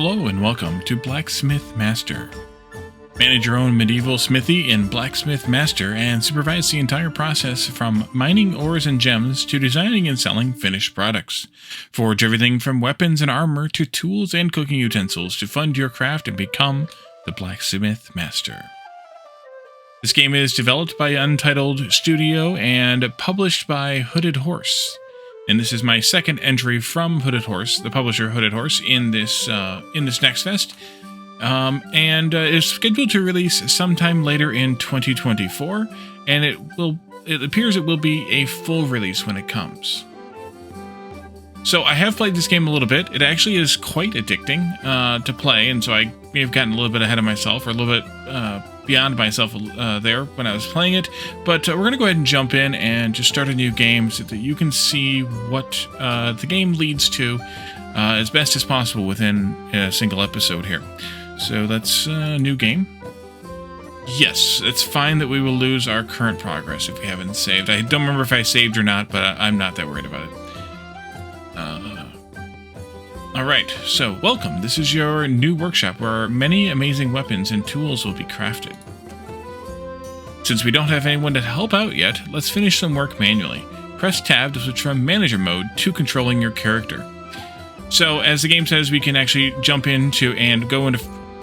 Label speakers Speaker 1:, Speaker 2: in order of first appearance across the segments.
Speaker 1: Hello and welcome to Blacksmith Master. Manage your own medieval smithy in Blacksmith Master and supervise the entire process from mining ores and gems to designing and selling finished products. Forge everything from weapons and armor to tools and cooking utensils to fund your craft and become the Blacksmith Master. This game is developed by Untitled Studio and published by Hooded Horse. And this is my second entry from Hooded Horse, the publisher Hooded Horse, in this Next Fest. And is scheduled to release sometime later in 2024, and it appears it will be a full release when it comes. So I have played this game a little bit. It actually is quite addicting to play, and so I may have gotten a little bit ahead of myself, or a little bit beyond myself there when I was playing it. But we're going to go ahead and jump in and just start a new game so that you can see what the game leads to as best as possible within a single episode here. So that's a new game. Yes, it's fine that we will lose our current progress if we haven't saved. I don't remember if I saved or not, but I'm not that worried about it. Alright, so welcome. This is your new workshop where many amazing weapons and tools will be crafted. Since we don't have anyone to help out yet, let's finish some work manually. Press tab to switch from manager mode to controlling your character. So, as the game says, we can actually jump into and go into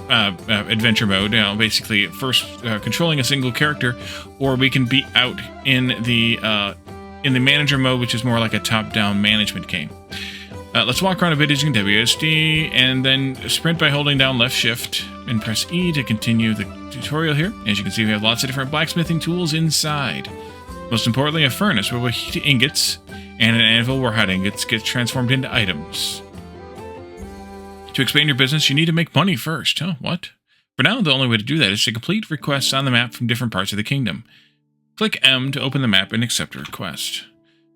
Speaker 1: adventure mode, basically first controlling a single character, or we can be out in the manager mode, which is more like a top-down management game. Let's walk around a bit using WSD, and then sprint by holding down left shift, and press E to continue the tutorial here. As you can see, we have lots of different blacksmithing tools inside. Most importantly, a furnace where we heat ingots, and an anvil where hot ingots get transformed into items. To expand your business, you need to make money first. Huh? What? For now, the only way to do that is to complete requests on the map from different parts of the kingdom. Click M to open the map and accept a request.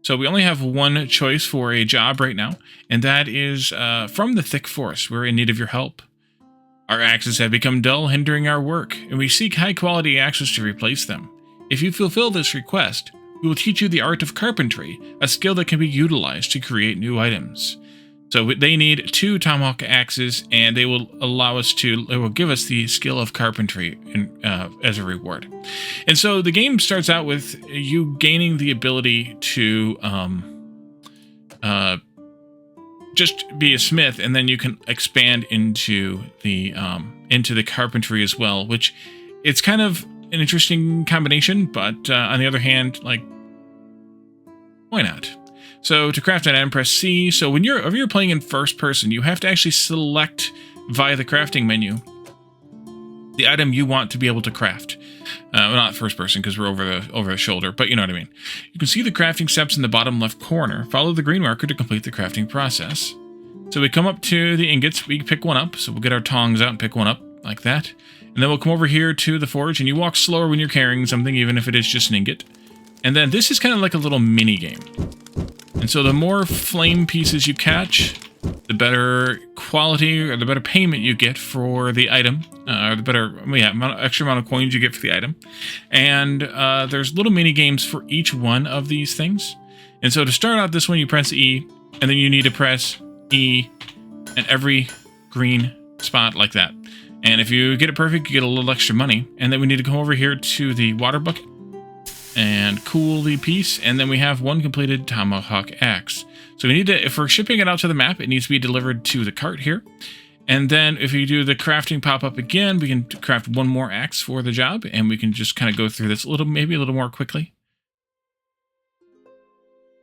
Speaker 1: So we only have one choice for a job right now, and that is from the thick forest. We're in need of your help. Our axes have become dull, hindering our work, and we seek high-quality axes to replace them. If you fulfill this request, we will teach you the art of carpentry, a skill that can be utilized to create new items. So they need 2 tomahawk axes, and they will give us the skill of carpentry as a reward. And so the game starts out with you gaining the ability to just be a smith, and then you can expand into the carpentry as well, which it's kind of an interesting combination. But on the other hand, like, why not? So to craft an item, press C. So when you're playing in first person, you have to actually select via the crafting menu the item you want to be able to craft. Well, not first person because we're over the shoulder, but you know what I mean. You can see the crafting steps in the bottom left corner. Follow the green marker to complete the crafting process. So we come up to the ingots. We pick one up. So we'll get our tongs out and pick one up like that. And then we'll come over here to the forge, and you walk slower when you're carrying something, even if it is just an ingot. And then this is kind of like a little mini game. And so the more flame pieces you catch, the better quality or the better payment you get for the item, or the better extra amount of coins you get for the item. And there's little mini games for each one of these things. And so to start out this one, you press E, and then you need to press E in every green spot like that. And if you get it perfect, you get a little extra money. And then we need to come over here to the water bucket and cool the piece, and then we have one completed tomahawk axe. So we need to, if we're shipping it out to the map, it needs to be delivered to the cart here. And then if you do the crafting pop-up again, we can craft one more axe for the job, and we can just kind of go through this maybe a little more quickly.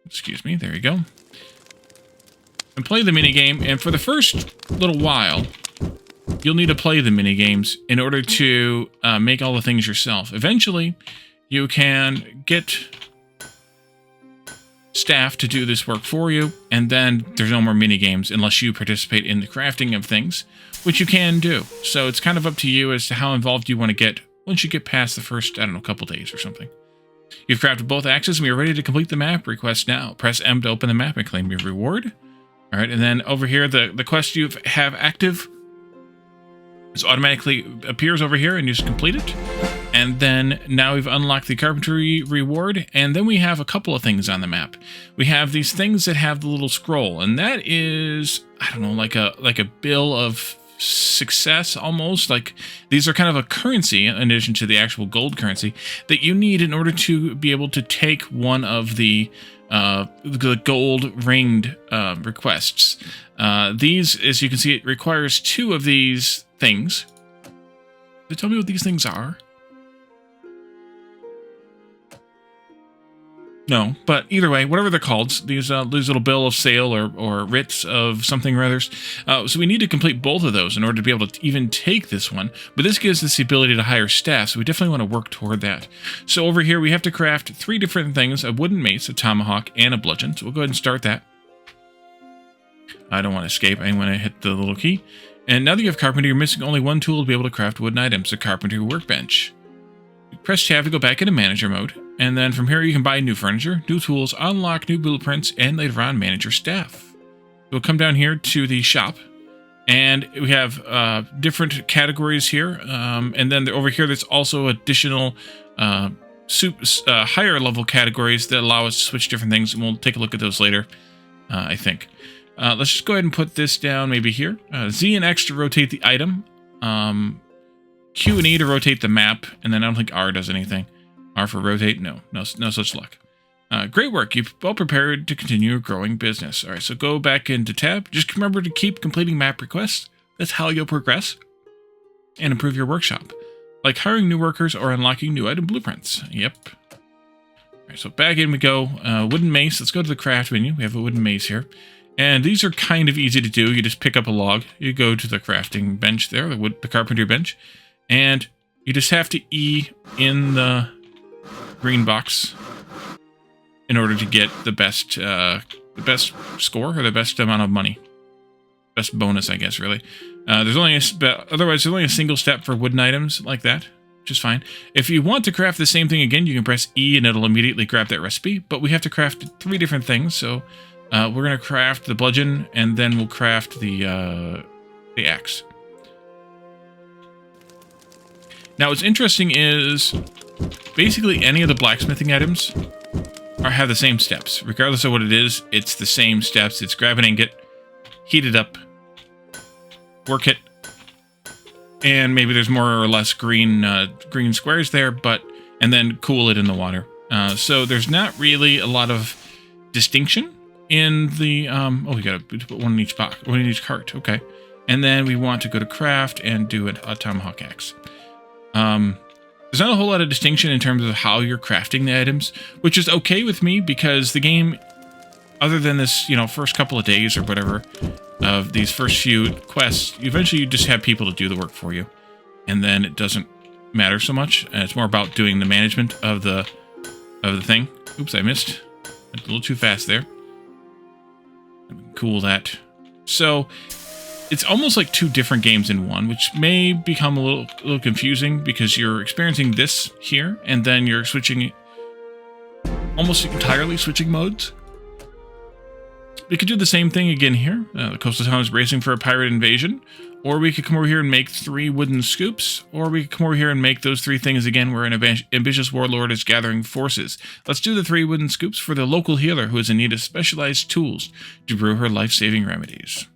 Speaker 1: Excuse me, there you go. And play the mini game, and for the first little while, you'll need to play the mini games in order to make all the things yourself. Eventually, you can get staff to do this work for you, and then there's no more mini games unless you participate in the crafting of things, which you can do. So it's kind of up to you as to how involved you want to get once you get past the first, couple days or something. You've crafted both axes, and we are ready to complete the map. Request now. Press M to open the map and claim your reward. All right, and then over here, the quest you have active is automatically appears over here, and you just complete it. And then now we've unlocked the carpentry reward, and then we have a couple of things on the map. We have these things that have the little scroll, and that is, I don't know, like a bill of success almost. Like, these are kind of a currency in addition to the actual gold currency that you need in order to be able to take one of the gold ringed requests. These, as you can see, it requires 2 of these things. They tell me what these things are. No, but either way, whatever they're called, these little bill of sale or writs of something or others. So we need to complete both of those in order to be able to even take this one. But this gives us the ability to hire staff, so we definitely want to work toward that. So over here, we have to craft 3 different things: a wooden mace, a tomahawk, and a bludgeon. So we'll go ahead and start that. I don't want to escape. I want to hit the little key. And now that you have carpentry, you're missing only 1 tool to be able to craft wooden items: the carpentry workbench. Press tab to go back into manager mode, and then from here you can buy new furniture, new tools, unlock new blueprints, and later on manage your staff. We'll come down here to the shop, and we have different categories here, and then over here there's also additional higher level categories that allow us to switch different things, and we'll take a look at those later, I think. Let's just go ahead and put this down maybe here. Z and X to rotate the item. Q and E to rotate the map, and then I don't think R does anything. R for rotate? No such luck. Great work. You've well prepared to continue your growing business. All right, so go back into tab. Just remember to keep completing map requests. That's how you'll progress and improve your workshop, like hiring new workers or unlocking new item blueprints. Yep. All right, so back in we go. Wooden mace. Let's go to the craft menu. We have a wooden mace here. And these are kind of easy to do. You just pick up a log. You go to the crafting bench there, the carpentry bench. And you just have to E in the green box in order to get the best score, or the best amount of money. Best bonus, I guess, really. Otherwise, there's only a single step for wooden items like that, which is fine. If you want to craft the same thing again, you can press E and it'll immediately grab that recipe. But we have to craft 3 different things, so we're going to craft the bludgeon, and then we'll craft the axe. Now, what's interesting is basically any of the blacksmithing items have the same steps. Regardless of what it is, it's the same steps. It's grab an ingot, heat it up, work it, and maybe there's more or less green squares there, and then cool it in the water. So there's not really a lot of distinction in the... we gotta put one in each box, one in each cart. Okay. And then we want to go to craft and do a tomahawk axe. There's not a whole lot of distinction in terms of how you're crafting the items, which is okay with me because the game, other than this, first couple of days or whatever of these first few quests, eventually you just have people to do the work for you, and then it doesn't matter so much. It's more about doing the management of the thing. Oops, I missed. Went a little too fast there. Cool that. So it's almost like 2 different games in one, which may become a little confusing because you're experiencing this here, and then you're switching, almost entirely switching modes. We could do the same thing again here. The coastal town is bracing for a pirate invasion, or we could come over here and make 3 wooden scoops, or we could come over here and make those 3 things again where an ambitious warlord is gathering forces. Let's do the 3 wooden scoops for the local healer who is in need of specialized tools to brew her life-saving remedies.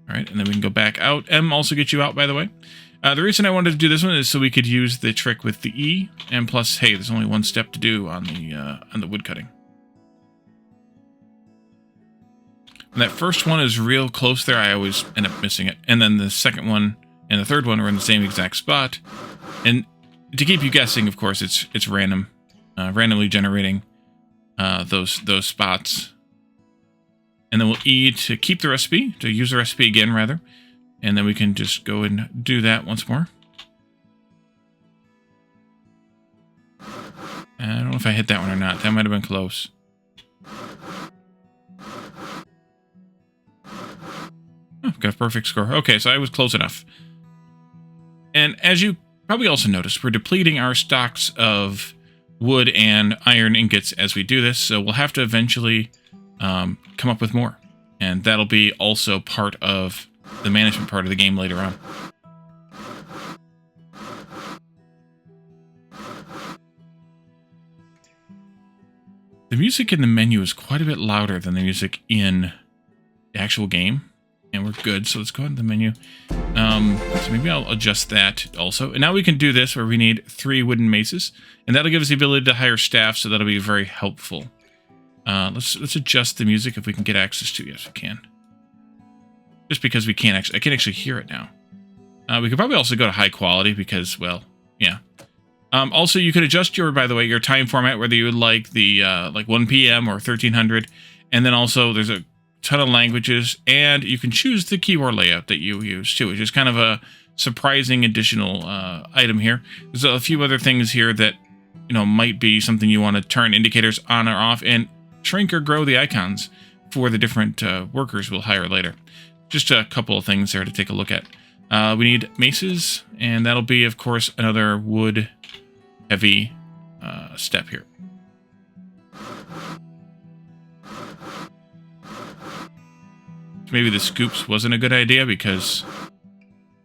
Speaker 1: All right, and then we can go back out. M also gets you out, by the way. The reason I wanted to do this one is so we could use the trick with the E, and plus, hey, there's only 1 step to do on the wood cutting. When that first one is real close there, I always end up missing it. And then the second one and the third one are in the same exact spot. And to keep you guessing, of course, it's random, randomly generating those spots. And then we'll E to keep the recipe, to use the recipe again, rather. And then we can just go and do that once more. I don't know if I hit that one or not. That might have been close. Oh, got a perfect score. Okay, so I was close enough. And as you probably also noticed, we're depleting our stocks of wood and iron ingots as we do this, so we'll have to eventually come up with more. And that'll be also part of the management part of the game later on. The music in the menu is quite a bit louder than the music in the actual game. And we're good, so let's go into the menu. So maybe I'll adjust that also. And now we can do this where we need 3 wooden maces. And that'll give us the ability to hire staff, so that'll be very helpful. Let's adjust the music if we can get access to it. Yes, we can. Just because we can't actually... I can actually hear it now. We could probably also go to high quality because, well, yeah. Also, you could adjust your, by the way, your time format, whether you would like the like 1 p.m. or 1300. And then also there's a ton of languages, and you can choose the keyboard layout that you use too, which is kind of a surprising additional item here. There's a few other things here that, you know, might be something you want to turn indicators on or off, and shrink or grow the icons for the different workers we'll hire later. Just a couple of things there to take a look at. We need maces, and that'll be, of course, another wood heavy step here. Maybe the scoops wasn't a good idea because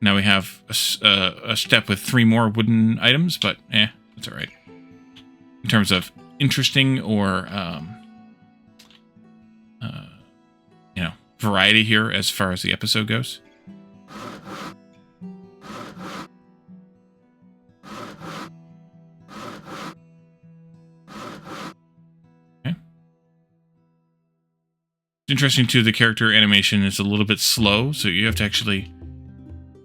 Speaker 1: now we have a step with 3 more wooden items, but that's all right. In terms of interesting or you know, variety here as far as the episode goes. It's interesting, too, the character animation is a little bit slow, so you have to actually,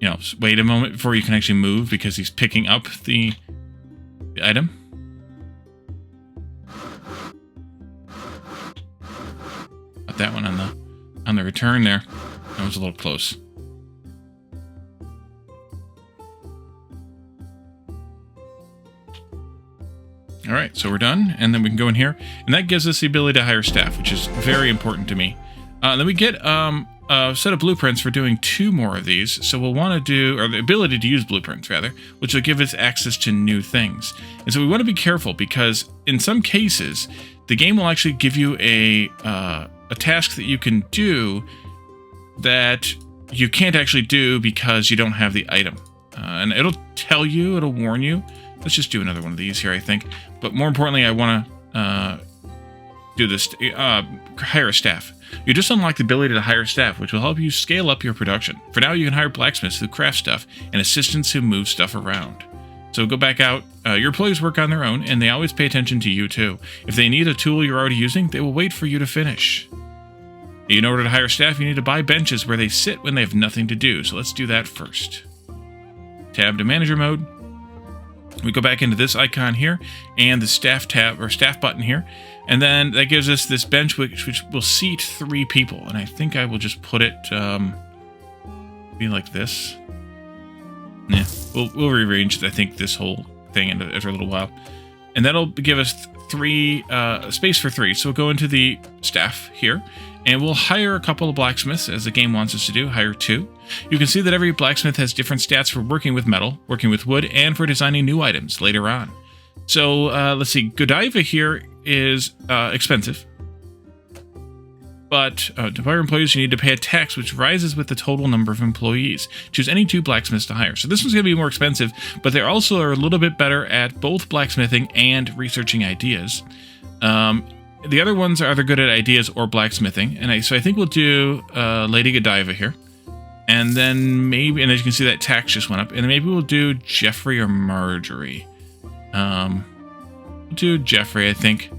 Speaker 1: you know, wait a moment before you can actually move because he's picking up the item. Got that one on the return there. That was a little close. All right, so we're done, and then we can go in here, and that gives us the ability to hire staff, which is very important to me. Then we get a set of blueprints for doing 2 more of these, so we'll want to do, or the ability to use blueprints, rather, which will give us access to new things. And so we want to be careful, because in some cases, the game will actually give you a task that you can do that you can't actually do because you don't have the item. And it'll tell you, it'll warn you. Let's just do another one of these here, I think. But more importantly, I want to do this, hire a staff. You just unlock the ability to hire staff, which will help you scale up your production. For now, you can hire blacksmiths who craft stuff and assistants who move stuff around. So go back out. Your employees work on their own, and they always pay attention to you, too. If they need a tool you're already using, they will wait for you to finish. In order to hire staff, you need to buy benches where they sit when they have nothing to do. So let's do that first. Tab to manager mode. We go back into this icon here and the staff tab or staff button here. And then that gives us this bench which will seat 3 people. And I think I will just put it be like this. Yeah, we'll rearrange, I think, this whole thing after a little while. And that'll give us 3 space for 3. So we'll go into the staff here. And we'll hire a couple of blacksmiths, as the game wants us to do. Hire 2. You can see that every blacksmith has different stats for working with metal, working with wood, and for designing new items later on. So, let's see. Godiva here is expensive. But to hire employees, you need to pay a tax which rises with the total number of employees. Choose any 2 blacksmiths to hire. So this one's going to be more expensive, but they also are a little bit better at both blacksmithing and researching ideas. The other ones are either good at ideas or blacksmithing, and so I think we'll do Lady Godiva here. And then maybe, and as you can see, that tax just went up. And then maybe we'll do Jeffrey or Marjorie. We'll do Jeffrey, I think.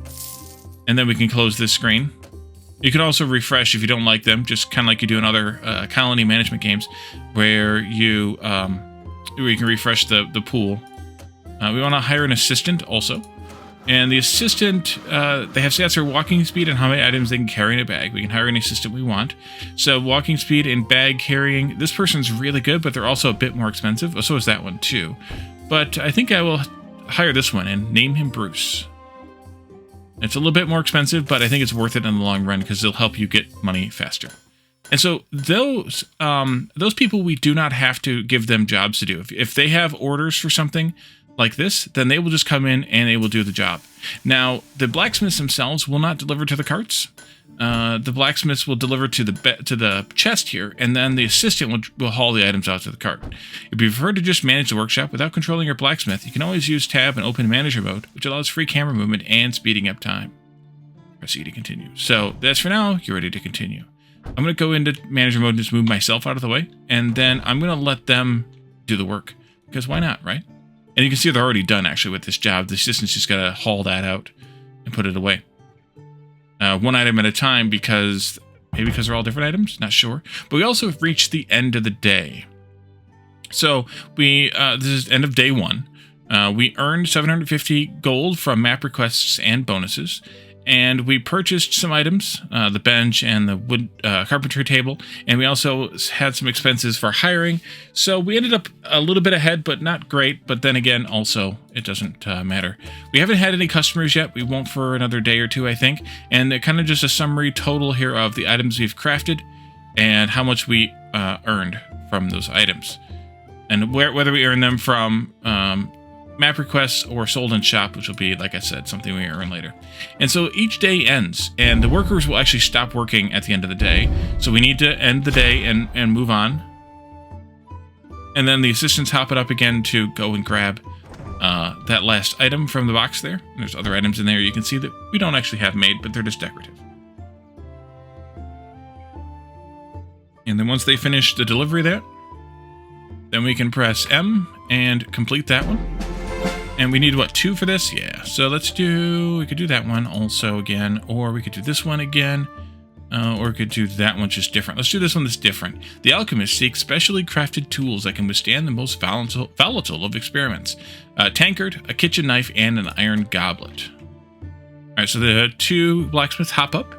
Speaker 1: And then we can close this screen. You can also refresh if you don't like them, just kind of like you do in other colony management games, where you can refresh the pool. We want to hire an assistant also. And the assistant, they have stats for walking speed and how many items they can carry in a bag. We can hire any assistant we want. So walking speed and bag carrying, this person's really good, but they're also a bit more expensive. Oh, so is that one too. But I think I will hire this one and name him Bruce. It's a little bit more expensive, but I think it's worth it in the long run because they'll help you get money faster. And so those people, we do not have to give them jobs to do. If they have orders for something like this, then they will just come in and they will do the job. Now, the blacksmiths themselves will not deliver to the carts. The blacksmiths will deliver to the chest here, and then the assistant will haul the items out to the cart. If you prefer to just manage the workshop without controlling your blacksmith, you can always use Tab and open manager mode, which allows free camera movement and speeding up time. Press E to continue. So that's for now. You're ready to continue. I'm going to go into manager mode and just move myself out of the way. And then I'm going to let them do the work. Because why not, right? And you can see they're already done, actually, with this job. The assistant's just got to haul that out and put it away. One item at a time, because maybe because they're all different items, not sure. But we also have reached the end of the day. So this is end of day 1. We earned 750 gold from map requests and bonuses. And we purchased some items, the bench and the wood carpentry table, and we also had some expenses for hiring. So we ended up a little bit ahead, but not great. But then again, also, it doesn't matter. We haven't had any customers yet. We won't for another day or two, I think. And they're kind of just a summary total here of the items we've crafted and how much we earned from those items. And whether we earn them from map requests or sold in shop, which will be, like I said, something we earn later. And so each day ends, and the workers will actually stop working at the end of the day. So we need to end the day and move on. And then the assistants hop it up again to go and grab that last item from the box there. And there's other items in there you can see that we don't actually have made, but they're just decorative. And then once they finish the delivery there, then we can press M and complete that one. And we need, what, 2 for this? Yeah, so we could do that one also again, or we could do this one again, or we could do that one just different. Let's do this one that's different. The alchemist seeks specially crafted tools that can withstand the most volatile of experiments. A tankard, a kitchen knife, and an iron goblet. All right, so the 2 blacksmiths hop up,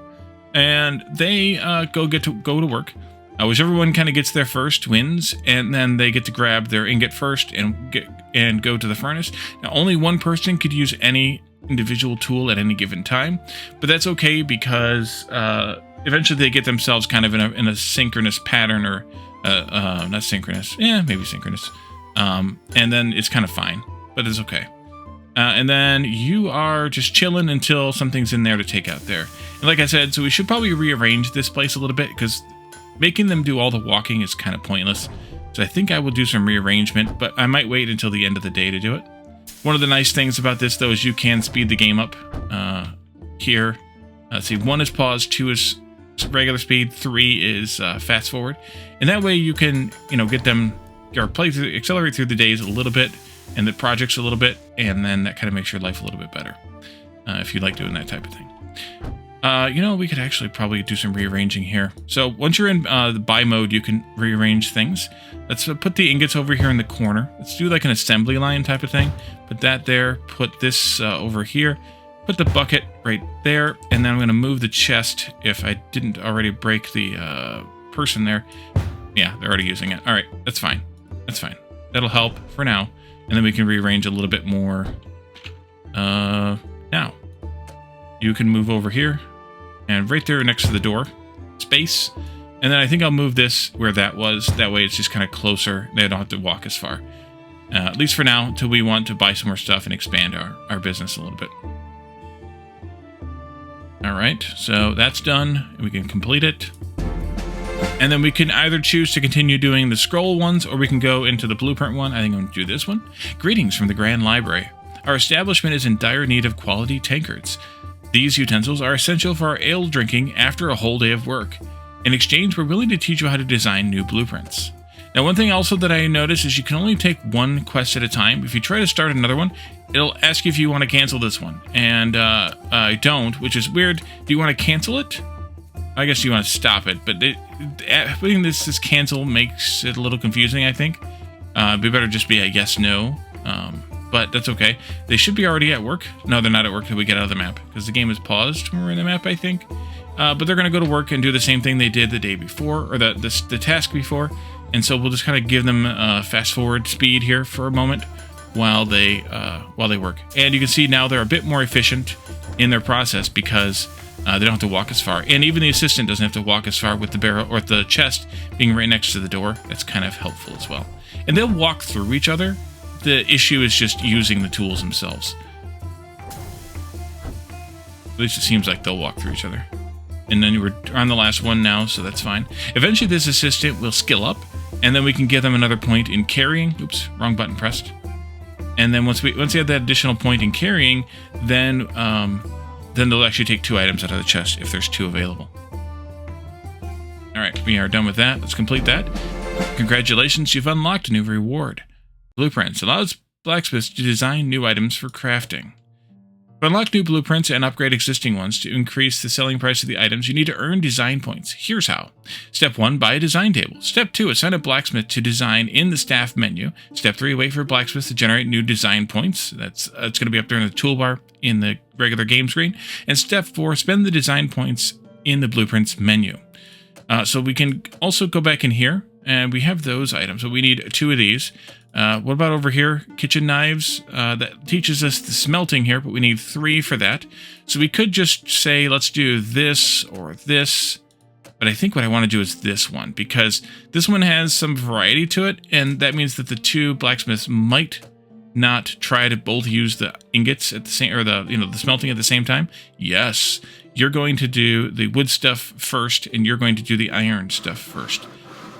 Speaker 1: and they go to work. Whichever one kind of gets there first wins, and then they get to grab their ingot first and go to the furnace. Now, only one person could use any individual tool at any given time, but that's okay because eventually they get themselves kind of in a synchronous pattern, or not synchronous, maybe synchronous, and then it's kind of fine, but it's okay. And then you are just chilling until something's in there to take out there. And like I said, so we should probably rearrange this place a little bit, because making them do all the walking is kind of pointless. So I think I will do some rearrangement, but I might wait until the end of the day to do it. One of the nice things about this, though, is you can speed the game up here. Let's see, 1 is pause, 2 is regular speed, 3 is fast forward. And that way you can, get them, or accelerate through the days a little bit, and the projects a little bit, and then that kind of makes your life a little bit better, if you like doing that type of thing. We could actually probably do some rearranging here. So once you're in the buy mode, you can rearrange things. Let's put the ingots over here in the corner. Let's do like an assembly line type of thing. Put that there, put this over here, put the bucket right there, and then I'm going to move the chest if I didn't already break the person there. Yeah, they're already using it. All right, that's fine. That's fine. That'll help for now. And then we can rearrange a little bit more now. You can move over here. And right there next to the door, space. And then I think I'll move this where that was. That way it's just kind of closer. They don't have to walk as far. At least for now, until we want to buy some more stuff and expand our business a little bit. All right, so that's done. We can complete it. And then we can either choose to continue doing the scroll ones, or we can go into the blueprint one. I think I'm going to do this one. Greetings from the Grand Library. Our establishment is in dire need of quality tankards. These utensils are essential for our ale drinking after a whole day of work. In exchange, we're willing to teach you how to design new blueprints. Now, one thing also that I noticed is you can only take 1 quest at a time. If you try to start another one, it'll ask you if you want to cancel this one. And I don't, which is weird. Do you want to cancel it? I guess you want to stop it, but putting this cancel makes it a little confusing, I think. It'd be better just be a yes, no. But that's okay. They should be already at work. No, they're not at work until we get out of the map, because the game is paused when we're in the map, I think. But they're going to go to work and do the same thing they did the day before, or the task before. And so we'll just kind of give them fast forward speed here for a moment while they work. And you can see now they're a bit more efficient in their process, because they don't have to walk as far. And even the assistant doesn't have to walk as far with the barrel or the chest being right next to the door. That's kind of helpful as well. And they'll walk through each other. The issue is just using the tools themselves. At least it seems like they'll walk through each other. And then we're on the last one now, so that's fine. Eventually this assistant will skill up, and then we can give them another point in carrying. Oops, wrong button pressed. And then once we have that additional point in carrying, then they'll actually take 2 items out of the chest if there's 2 available. we are done with that. Let's complete that. Congratulations, you've unlocked a new reward. Blueprints allows blacksmiths to design new items for crafting. To unlock new blueprints and upgrade existing ones to increase the selling price of the items, you need to earn design points. Here's how. Step 1, buy a design table. Step 2, assign a blacksmith to design in the staff menu. Step 3, wait for blacksmiths to generate new design points. It's going to be up there in the toolbar in the regular game screen. And step 4, spend the design points in the blueprints menu. So we can also go back in here, and we have those items. So we need 2 of these. What about over here? Kitchen knives. That teaches us the smelting here, but we need 3 for that. So we could just say, let's do this or this. But I think what I want to do is this one, because this one has some variety to it, and that means that the 2 blacksmiths might not try to both use the ingots at the same, or the smelting at the same time. Yes, you're going to do the wood stuff first, and you're going to do the iron stuff first.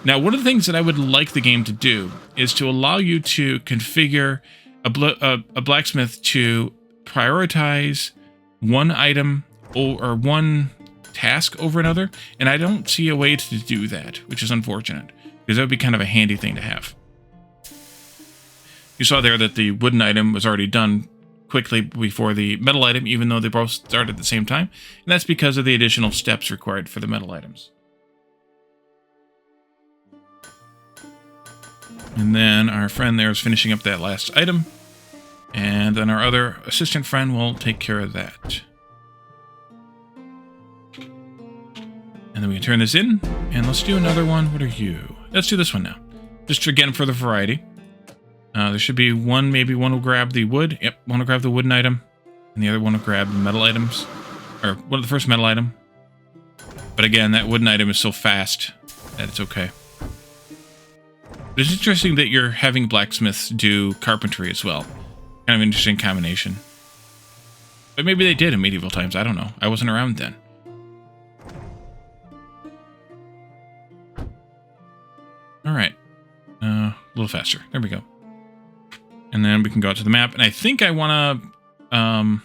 Speaker 1: Now, one of the things that I would like the game to do is to allow you to configure a blacksmith to prioritize one item or one task over another, and I don't see a way to do that, which is unfortunate, because that would be kind of a handy thing to have. You saw there that the wooden item was already done quickly before the metal item, even though they both started at the same time, and that's because of the additional steps required for the metal items. And then our friend there is finishing up that last item. And then our other assistant friend will take care of that. And then we can turn this in. And let's do another one. What are you? Let's do this one now. Just again for the variety. There should be one, maybe one will grab the wood. Yep, one will grab the wooden item. And the other one will grab the metal items. Or the first metal item. But again, that wooden item is so fast that it's okay. But it's interesting that you're having blacksmiths do carpentry as well. Kind of interesting combination. But maybe they did in medieval times. I don't know. I wasn't around then. All right. A little faster. There we go. And then we can go out to the map. And I think I want to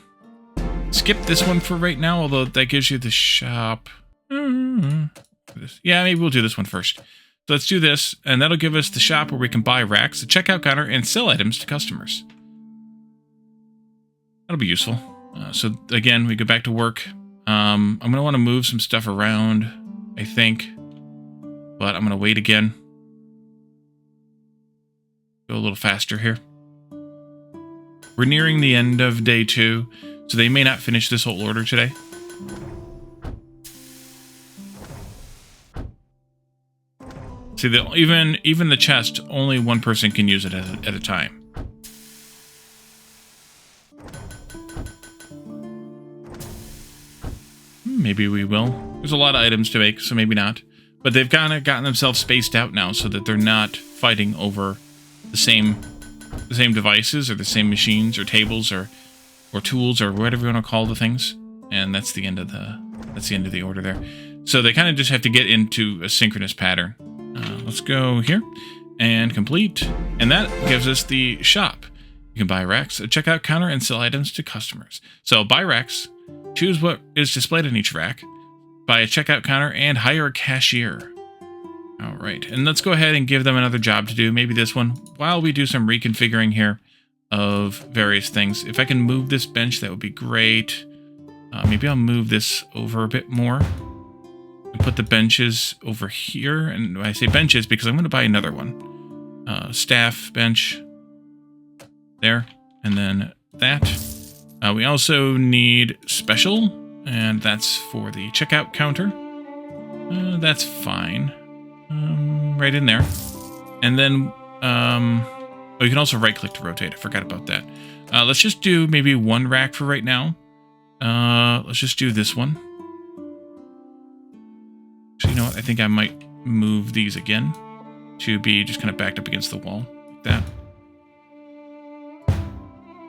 Speaker 1: skip this one for right now, although that gives you the shop. Yeah, maybe we'll do this one first. So let's do this, and that'll give us the shop where we can buy racks, a checkout counter, and sell items to customers. That'll be useful. So again, we go back to work. I'm going to want to move some stuff around, I think. But I'm going to wait again. Go a little faster here. We're nearing the end of day 2, so they may not finish this whole order today. See, even the chest, only one person can use it at a time. Maybe we will. There's a lot of items to make, so maybe not. But they've kind of gotten themselves spaced out now so that they're not fighting over the same devices or the same machines or tables or tools or whatever you want to call the things. And that's the end of the order there. So they kind of just have to get into a synchronous pattern. Let's go here and complete. And that gives us the shop. You can buy racks, a checkout counter, and sell items to customers. So buy racks, choose what is displayed on each rack, buy a checkout counter, and hire a cashier. All right, and let's go ahead and give them another job to do, maybe this one, while we do some reconfiguring here of various things. If I can move this bench, that would be great. Maybe I'll move this over a bit more. Put the benches over here, and I say benches because I'm going to buy another one. Staff bench there, and then that. We also need special, and that's for the checkout counter. That's fine. Right in there. And then, you can also right-click to rotate. I forgot about that. Let's just do maybe one rack for right now. Let's just do this one. So you know what? I think I might move these again to be just kind of backed up against the wall, like that.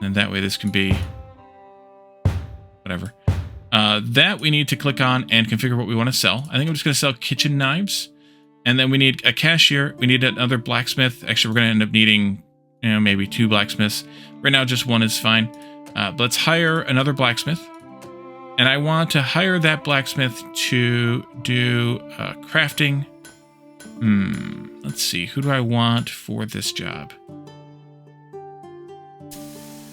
Speaker 1: And that way this can be whatever. That we need to click on and configure what we want to sell. I think I'm just going to sell kitchen knives. And then we need a cashier. We need another blacksmith. Actually, we're going to end up needing, maybe 2 blacksmiths. Right now, just 1 is fine. But let's hire another blacksmith. And I want to hire that blacksmith to do crafting Let's see. Who do I want for this job?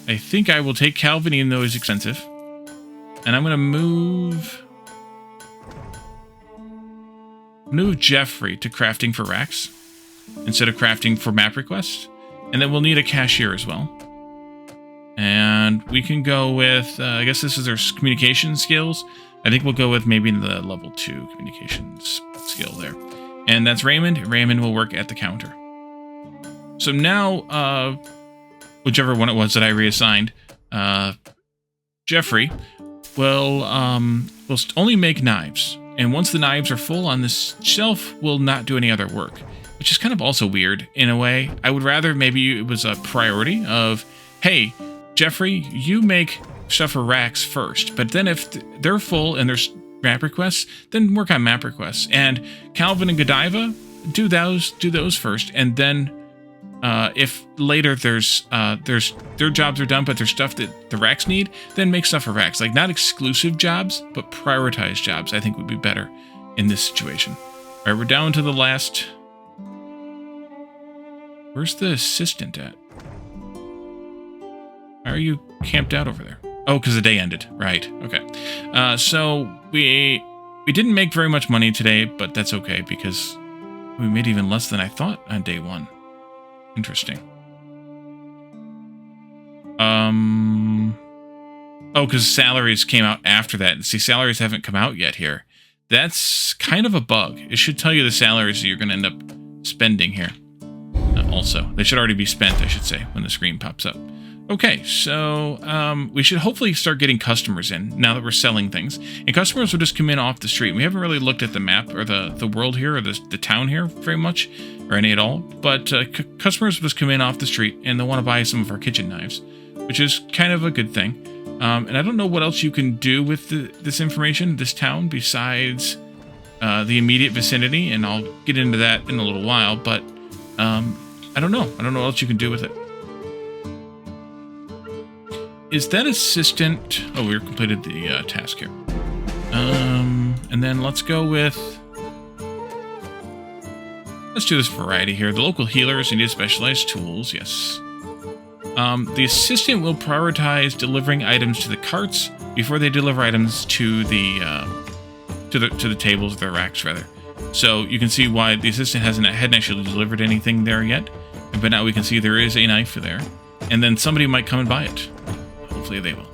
Speaker 1: I think I will take Calvin, even though he's expensive. And I'm going to move Jeffrey to crafting for racks instead of crafting for map requests. And then we'll need a cashier as well. And we can go with, I guess this is their communication skills. I think we'll go with maybe the level 2 communications skill there. And that's Raymond. Raymond will work at the counter. So now, whichever one it was that I reassigned, Jeffrey will only make knives. And once the knives are full on this shelf, will not do any other work. Which is kind of also weird in a way. I would rather maybe it was a priority of, hey, Jeffrey, you make stuff for racks first. But then if they're full and there's map requests, then work on map requests. And Calvin and Godiva, do those first. And then if later their jobs are done, but there's stuff that the racks need, then make stuff for racks. Like, not exclusive jobs, but prioritized jobs, I think would be better in this situation. All right, we're down to the last... Where's the assistant at? Why are you camped out over there? Oh, because the day ended. Right. Okay. So we didn't make very much money today, but that's okay because we made even less than I thought on day 1. Interesting. Oh, because salaries came out after that. See, salaries haven't come out yet here. That's kind of a bug. It should tell you the salaries that you're going to end up spending here. Also, they should already be spent, I should say, when the screen pops up. Okay, so we should hopefully start getting customers in now that we're selling things. And customers will just come in off the street. We haven't really looked at the map or the world here or the town here very much, or any at all. But customers will just come in off the street and they'll want to buy some of our kitchen knives, which is kind of a good thing. And I don't know what else you can do with this information, this town, besides the immediate vicinity. And I'll get into that in a little while, but I don't know. I don't know what else you can do with it. Is that assistant... Oh, we completed the task here. And then let's go with... Let's do this variety here. The local healers need specialized tools. Yes. The assistant will prioritize delivering items to the carts before they deliver items to the tables, or the racks, rather. So you can see why the assistant hadn't actually delivered anything there yet. But now we can see there is a knife there. And then somebody might come and buy it. Hopefully they will.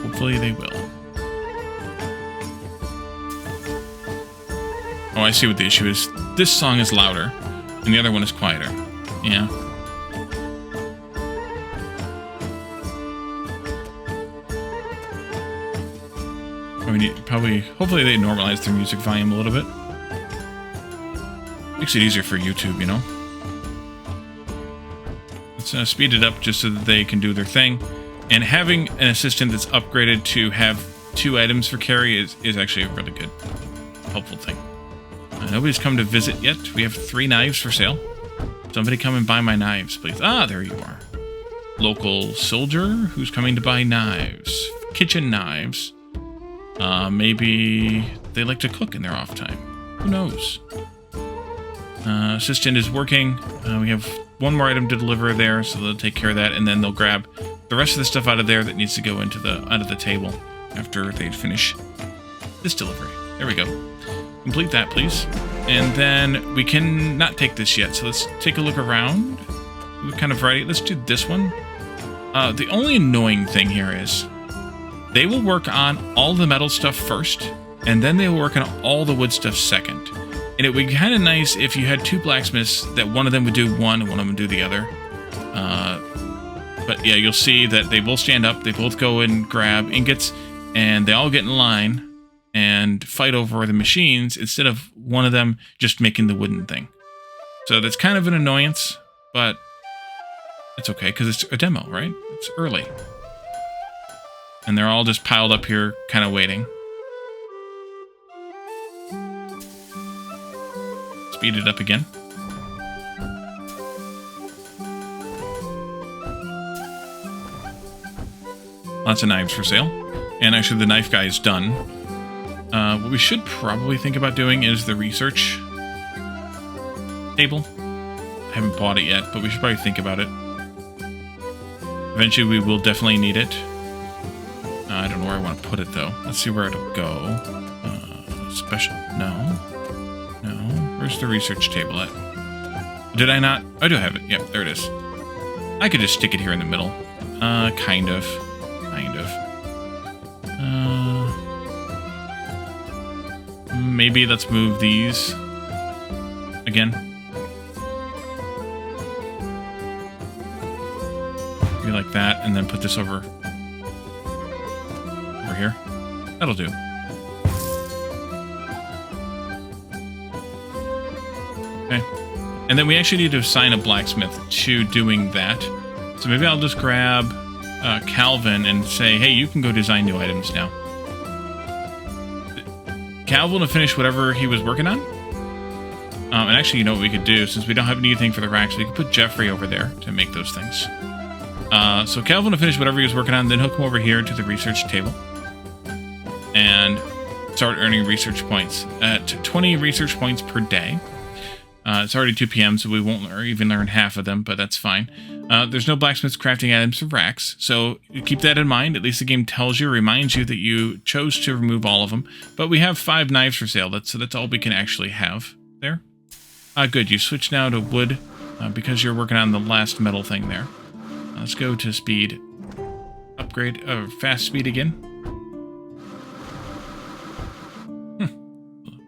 Speaker 1: Hopefully they will. Oh, I see what the issue is. This song is louder, and the other one is quieter. Yeah. Hopefully they normalize their music volume a little bit. Makes it easier for YouTube, you know? Let's speed it up just so that they can do their thing. And having an assistant that's upgraded to have 2 items for carry is actually a really good, helpful thing. Nobody's come to visit yet. We have 3 knives for sale. Somebody come and buy my knives, please. Ah, there you are. Local soldier who's coming to buy knives. Kitchen knives. Maybe they like to cook in their off time. Who knows? Assistant is working. We have 1 more item to deliver there, so they'll take care of that, and then they'll grab the rest of the stuff out of there that needs to go into onto the table after they finish this delivery. There we go. Complete that, please. And then we can not take this yet, so let's take a look around. What kind of variety? Let's do this one. The only annoying thing here is they will work on all the metal stuff first, and then they will work on all the wood stuff second. And it would be kind of nice if you had 2 blacksmiths that one of them would do one and one of them would do the other. But yeah, you'll see that they both stand up, they both go and grab ingots, and they all get in line and fight over the machines instead of one of them just making the wooden thing. So that's kind of an annoyance, but it's okay because it's a demo, right? It's early. And they're all just piled up here kind of waiting. Speed it up again. Lots of knives for sale. And actually the knife guy is done. What we should probably think about doing is the research table. I haven't bought it yet, but we should probably think about it. Eventually, we will definitely need it. I don't know where I want to put it, though. Let's see where it'll go. Special. No. No. Where's the research table at? Did I not? I do have it. Yep, there it is. I could just stick it here in the middle. Kind of. Kind of. Maybe let's move these again. Maybe like that, and then put this over here. That'll do. Okay. And then we actually need to assign a blacksmith to doing that. So maybe I'll just grab Calvin and say, hey, you can go design new items now. Calvin will finish whatever he was working on. And actually, you know what we could do? Since we don't have anything for the racks, we could put Jeffrey over there to make those things. So Calvin will finish whatever he was working on, then he'll come over here to the research table and start earning research points at 20 research points per day. It's already 2 p.m., so we won't even learn half of them, but that's fine. There's no blacksmith's crafting items for racks, so keep that in mind. At least the game tells you, reminds you that you chose to remove all of them. But we have 5 knives for sale, so that's all we can actually have there. Good, you switch now to wood because you're working on the last metal thing there. Let's go to speed. Upgrade, fast speed again.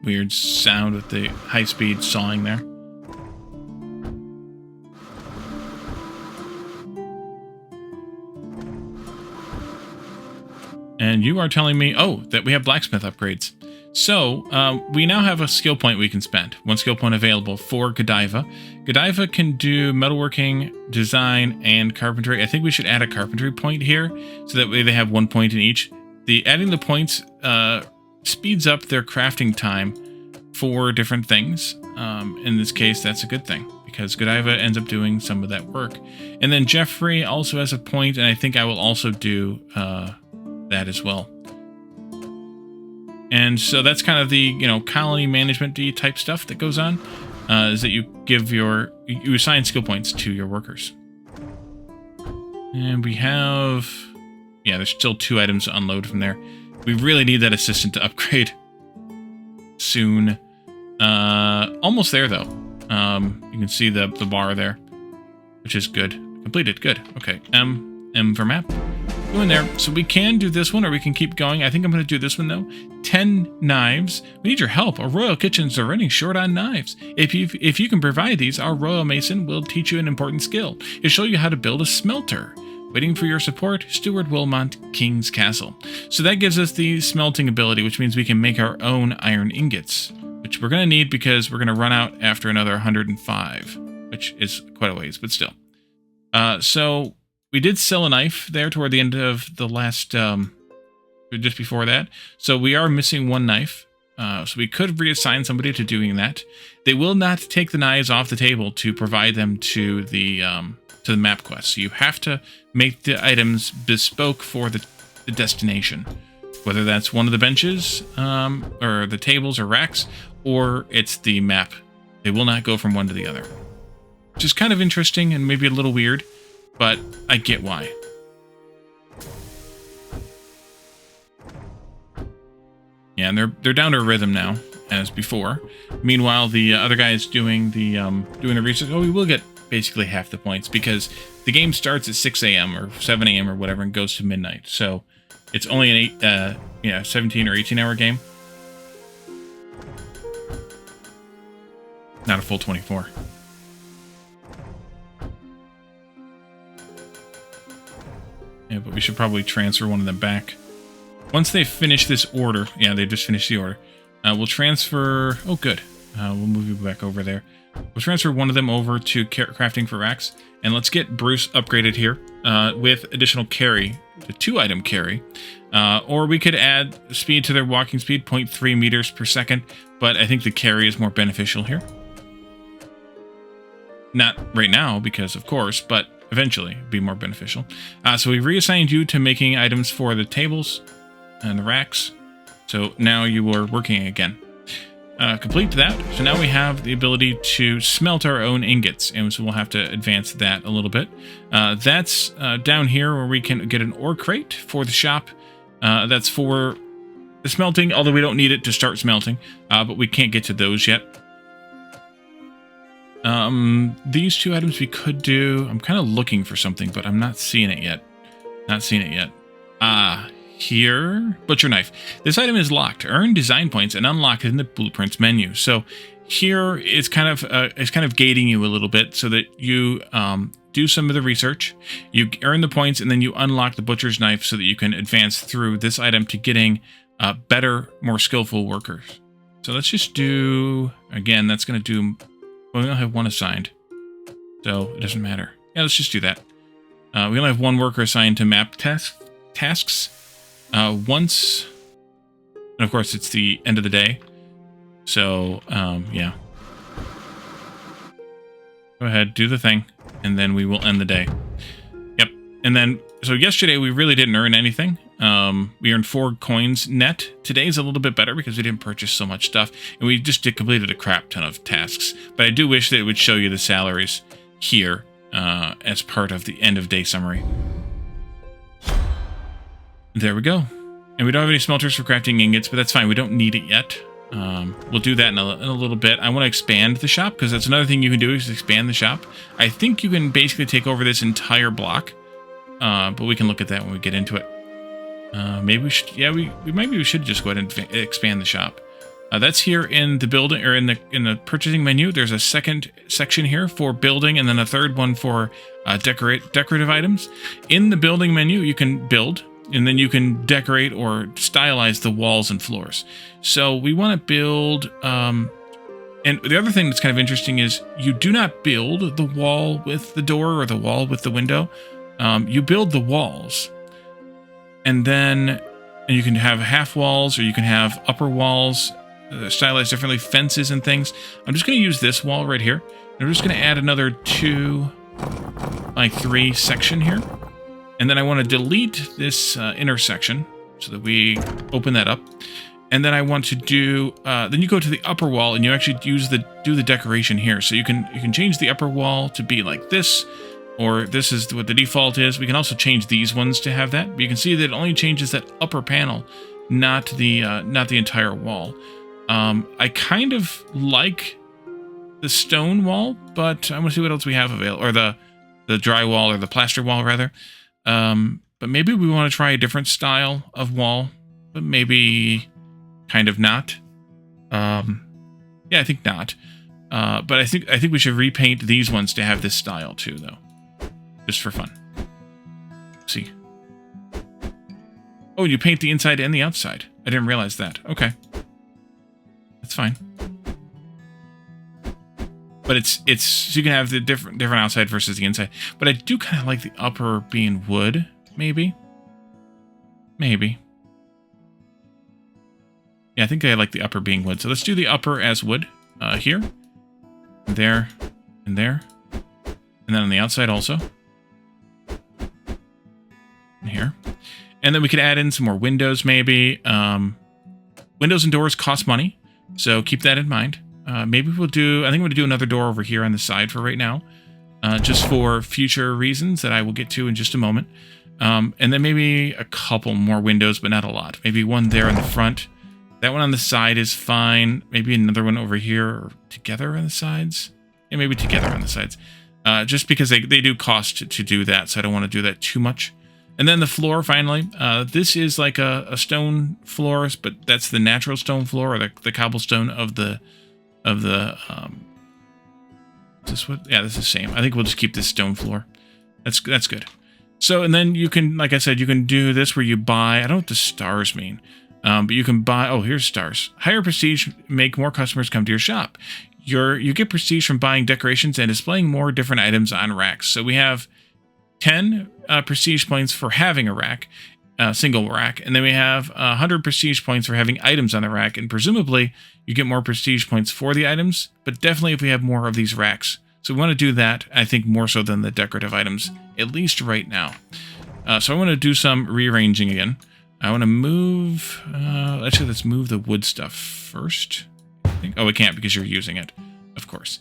Speaker 1: Weird sound with the high-speed sawing there. And you are telling me, oh, that we have blacksmith upgrades. So, we now have a skill point we can spend. 1 skill point available for Godiva. Godiva can do metalworking, design, and carpentry. I think we should add a carpentry point here, so that way they have 1 point in each. Adding the points speeds up their crafting time for different things. In this case, that's a good thing, because Godiva ends up doing some of that work. And then Jeffrey also has a point, and I think I will also do that as well. And so that's kind of the, you know, colony management-y type stuff that goes on, is that you give you assign skill points to your workers. And we have, yeah, there's still 2 items to unload from there. We really need that assistant to upgrade soon. Almost there, though. You can see the bar there, which is good. Completed, good. Okay, M for map. Going there. So we can do this one, or we can keep going. I think I'm going to do this one, though. 10 knives. We need your help. Our royal kitchens are running short on knives. If you can provide these, our royal mason will teach you an important skill. He'll show you how to build a smelter. Waiting for your support, Steward Wilmot, King's Castle. So that gives us the smelting ability, which means we can make our own iron ingots, which we're going to need because we're going to run out after another 105, which is quite a ways, but still. So we did sell a knife there toward the end of the last, just before that. So we are missing 1 knife. So we could reassign somebody to doing that. They will not take the knives off the table to provide them to the map quest. So you have to make the items bespoke for the destination. Whether that's one of the benches, or the tables or racks, or it's the map. They will not go from one to the other. Which is kind of interesting and maybe a little weird, but I get why. Yeah, and they're down to a rhythm now, as before. Meanwhile, the other guy is doing the research. Oh, we will get basically half the points, because the game starts at 6 a.m. or 7 a.m. or whatever and goes to midnight. So it's only an 17 or 18 hour game. Not a full 24. Yeah, but we should probably transfer one of them back. Once they finish this order, yeah, they just finished the order. We'll transfer, oh good, we'll move you back over there. We'll transfer one of them over to crafting for racks, and let's get Bruce upgraded here with additional carry, the 2-item carry. Or we could add speed to their walking speed, 0.3 meters per second, but I think the carry is more beneficial here. Not right now, because of course, but eventually it'd be more beneficial. So we reassigned you to making items for the tables and the racks. So now you are working again. Complete that. So now we have the ability to smelt our own ingots, and so we'll have to advance that a little bit. That's down here where we can get an ore crate for the shop. That's for the smelting, although we don't need it to start smelting, but we can't get to those yet. These two items we could do. I'm kind of looking for something, but I'm not seeing it yet. Here, butcher knife. This item is locked. Earn design points and unlock it in the blueprints menu. So here it's kind of gating you a little bit so that you do some of the research, you earn the points, and then you unlock the butcher's knife so that you can advance through this item to getting better, more skillful workers. So let's just do, again, that's going to do, well, we only have one assigned, so it doesn't matter. Yeah, let's just do that. We only have one worker assigned to map tasks. Once, and of course it's the end of the day, so yeah, go ahead, do the thing, and then we will end the day. Yep. And then, so yesterday we really didn't earn anything. We earned 4 coins net. Today's a little bit better because we didn't purchase so much stuff, and we just completed a crap ton of tasks. But I do wish that it would show you the salaries here as part of the end of day summary. There we go. And we don't have any smelters for crafting ingots, but that's fine. We don't need it yet. We'll do that in a little bit. I want to expand the shop, because that's another thing you can do is expand the shop. I think you can basically take over this entire block, but we can look at that when we get into it. Maybe we should, yeah, maybe we should just go ahead and expand the shop. That's here in the building, or in the purchasing menu. There's a second section here for building, and then a third one for decorative items. In the building menu, you can build, and then you can decorate or stylize the walls and floors. So we want to build, and the other thing that's kind of interesting is you do not build the wall with the door or the wall with the window. You build the walls, and then you can have half walls, or you can have upper walls, stylized differently, fences and things. I'm just going to use this wall right here. And I'm just going to add another 2 by 3 section here. And then I want to delete this intersection so that we open that up. And then I want to do, then you go to the upper wall and you actually do the decoration here. So you can change the upper wall to be like this, or this is what the default is. We can also change these ones to have that. But you can see that it only changes that upper panel, not the entire wall. I kind of like the stone wall, but I want to see what else we have available, or the drywall, or the plaster wall rather. But maybe we want to try a different style of wall, but maybe kind of not. Yeah, I think not. But I think we should repaint these ones to have this style too, though, just for fun. Let's see. Oh, you paint the inside and the outside. I didn't realize that. Okay, that's fine. But it's so you can have the different outside versus the inside. But I do kind of like the upper being wood, maybe. Yeah, I think I like the upper being wood. So let's do the upper as wood here, there, and there, and then on the outside also, and here. And then we could add in some more windows, maybe. Windows and doors cost money, so keep that in mind. Maybe we'll do, I think I'm going to do another door over here on the side for right now, just for future reasons that I will get to in just a moment. And then maybe a couple more windows, but not a lot. Maybe one there in the front. That one on the side is fine. Maybe another one over here, or together on the sides. Yeah, maybe together on the sides. Just because they do cost to do that, so I don't want to do that too much. And then the floor, finally. This is like a stone floor, but that's the natural stone floor, or the cobblestone of the is this what? Yeah, this is the same. I think we'll just keep this stone floor. That's good. So, and then you can, like I said, you can do this where you buy, I don't know what the stars mean, but you can buy, oh, here's stars. Higher prestige, make more customers come to your shop. You get prestige from buying decorations and displaying more different items on racks. So we have 10 prestige points for having a rack, single rack, and then we have 100 prestige points for having items on the rack, and presumably you get more prestige points for the items, but definitely if we have more of these racks. So we want to do that, I think, more so than the decorative items, at least right now. So I want to do some rearranging again. I want to move... actually, let's move the wood stuff first. I think. Oh, we can't because you're using it. Of course.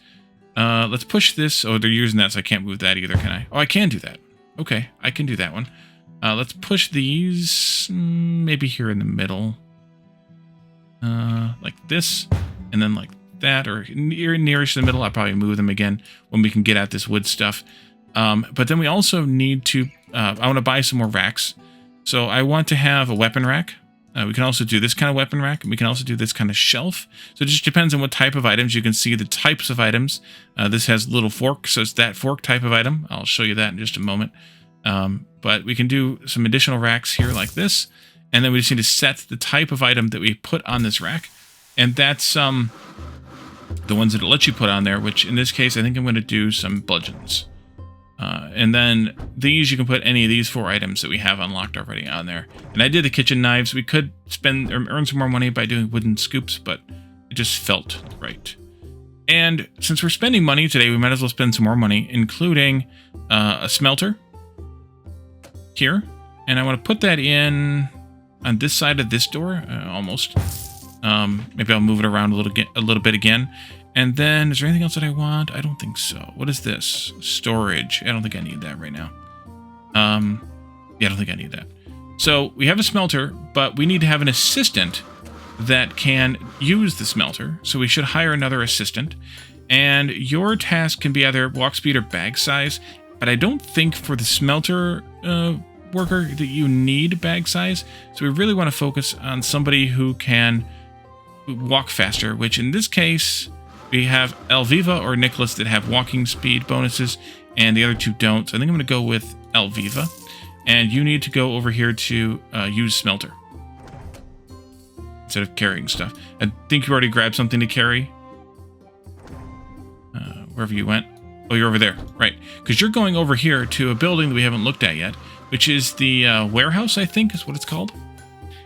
Speaker 1: Let's push this. Oh, they're using that, so I can't move that either, can I? Oh, I can do that. Okay, I can do that one. Let's push these maybe here in the middle. Like this, and then like that, or nearest to the middle. I'll probably move them again when we can get at this wood stuff. But then we also need to... I want to buy some more racks. So I want to have a weapon rack. We can also do this kind of weapon rack. And we can also do this kind of shelf. So it just depends on what type of items. You can see the types of items. This has little fork, so it's that fork type of item. I'll show you that in just a moment. But we can do some additional racks here like this. And then we just need to set the type of item that we put on this rack. And that's the ones that it lets you put on there, which in this case, I think I'm going to do some bludgeons. And then these, you can put any of these 4 items that we have unlocked already on there. And I did the kitchen knives. We could spend or earn some more money by doing wooden scoops, but it just felt right. And since we're spending money today, we might as well spend some more money, including a smelter here. And I want to put that in on this side of this door, almost. Maybe I'll move it around a little bit again. And then, is there anything else that I want? I don't think so. What is this? Storage. I don't think I need that right now. Yeah, I don't think I need that. So, we have a smelter, but we need to have an assistant that can use the smelter. So, we should hire another assistant. And your task can be either walk speed or bag size. But I don't think for the smelter worker that you need bag size. So, we really want to focus on somebody who can walk faster, which in this case... we have Elviva or Nicholas that have walking speed bonuses, and the other 2 don't. So I think I'm going to go with Elviva. And you need to go over here to use smelter instead of carrying stuff. I think you already grabbed something to carry. Wherever you went. Oh, you're over there. Right. Because you're going over here to a building that we haven't looked at yet, which is the warehouse, I think is what it's called.